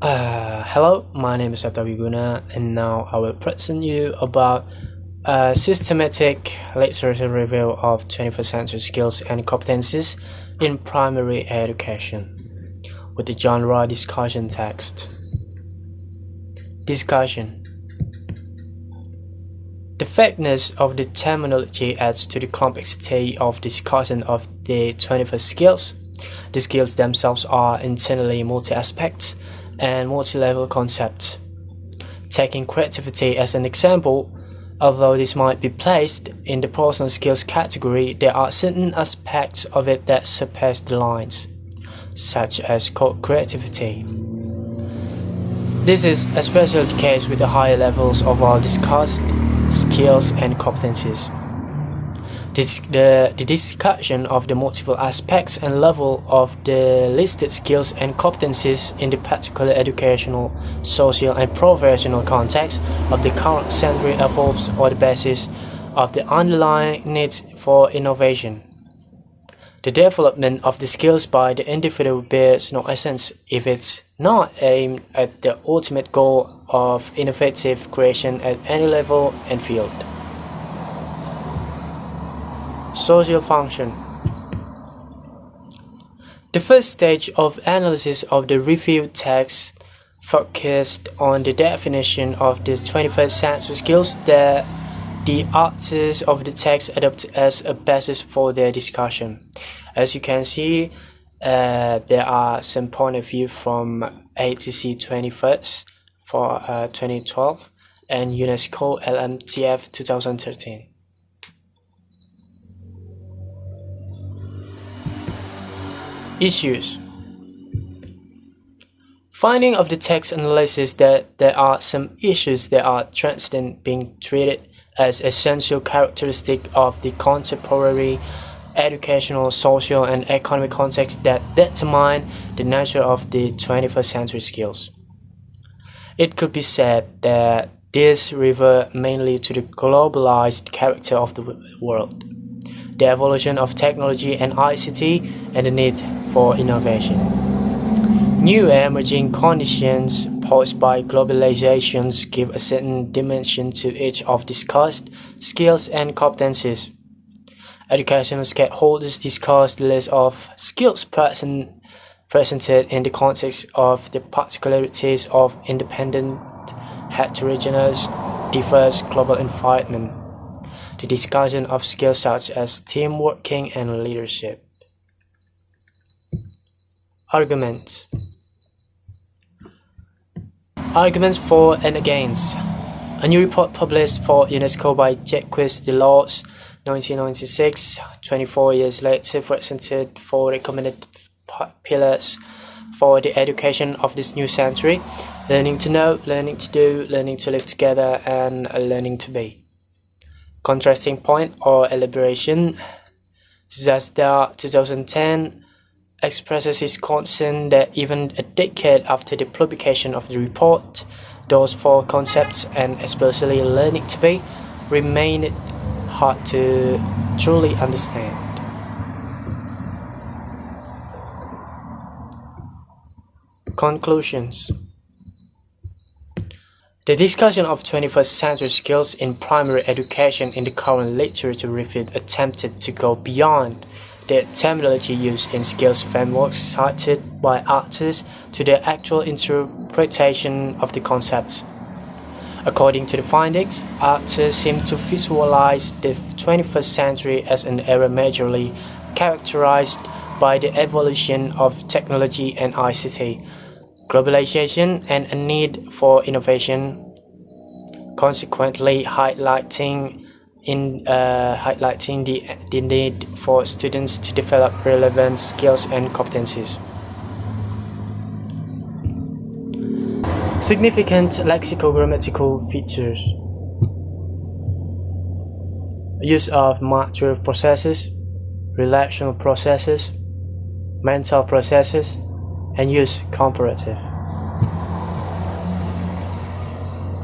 Hello, my name is Septa Wiguna, and now I will present you about a systematic literature review of 21st century skills and competencies in primary education with the genre discussion text. Discussion. The vagueness of the terminology adds to the complexity of discussion of the 21st skills. The skills themselves are internally multi-aspect and multi-level concepts. Taking creativity as an example, although this might be placed in the personal skills category, there are certain aspects of it that surpass the lines, such as code creativity. This is especially the case with the higher levels of our discussed skills and competencies. The discussion of the multiple aspects and level of the listed skills and competencies in the particular educational, social, and professional context of the current century evolves on the basis of the underlying needs for innovation. The development of the skills by the individual bears no essence if it's not aimed at the ultimate goal of innovative creation at any level and field. Social function. The first stage of analysis of the reviewed text focused on the definition of the 21st century skills that the authors of the text adopt as a basis for their discussion. As you can see, there are some point of view from ATC 21st for 2012 and UNESCO LMTF 2013. Issues. Finding of the text analysis that there are some issues that are transcendent being treated as essential characteristic of the contemporary educational, social, and economic context that determine the nature of the 21st century skills. It could be said that this refer mainly to the globalized character of the world, the evolution of technology and ICT, and the need for innovation. New emerging conditions posed by globalizations give a certain dimension to each of discussed skills and competencies. Educational stakeholders discuss the list of skills presented in the context of the particularities of independent, heterogeneous, diverse global environment. The discussion of skills such as team working and leadership. Arguments. Arguments for and against. A new report published for UNESCO by Jacques Delors, 1996, 24 years later, presented four recommended pillars for the education of this new century: learning to know, learning to do, learning to live together, and learning to be. Contrasting point or elaboration. Zasda 2010 expresses his concern that even a decade after the publication of the report, those four concepts, and especially learning to be, remain hard to truly understand. Conclusions. The discussion of 21st century skills in primary education in the current literature review attempted to go beyond the terminology used in skills frameworks cited by authors to their actual interpretation of the concepts. According to the findings, authors seem to visualize the 21st century as an era majorly characterized by the evolution of technology and ICT, globalization, and a need for innovation, consequently highlighting the need for students to develop relevant skills and competencies. Significant lexicogrammatical features. Use of mature processes, relational processes, mental processes, and use comparative.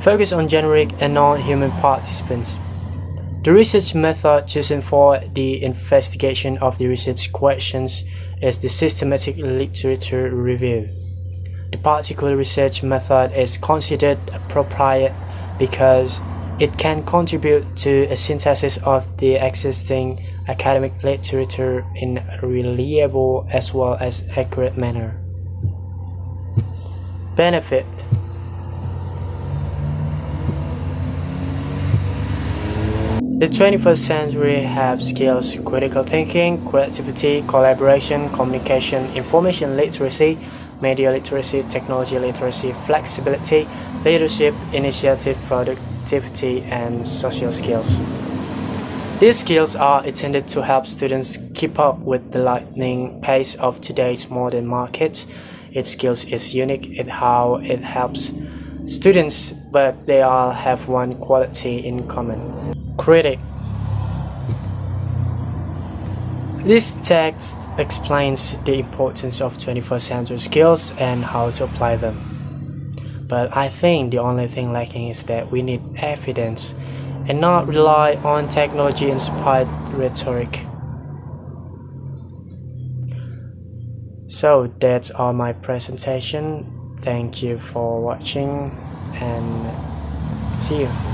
Focus on generic and non-human participants. The research method chosen for the investigation of the research questions is the systematic literature review. The particular research method is considered appropriate because it can contribute to a synthesis of the existing academic literature in a reliable as well as accurate manner. Benefit. The 21st century have skills critical thinking, creativity, collaboration, communication, information literacy, media literacy, technology literacy, flexibility, leadership, initiative, productivity, and social skills. These skills are intended to help students keep up with the lightning pace of today's modern market. Each skill is unique in how it helps students, but they all have one quality in common. Critic. This text explains the importance of 21st century skills and how to apply them. But I think the only thing lacking is that we need evidence and not rely on technology-inspired rhetoric. So that's all my presentation. Thank you for watching and see you.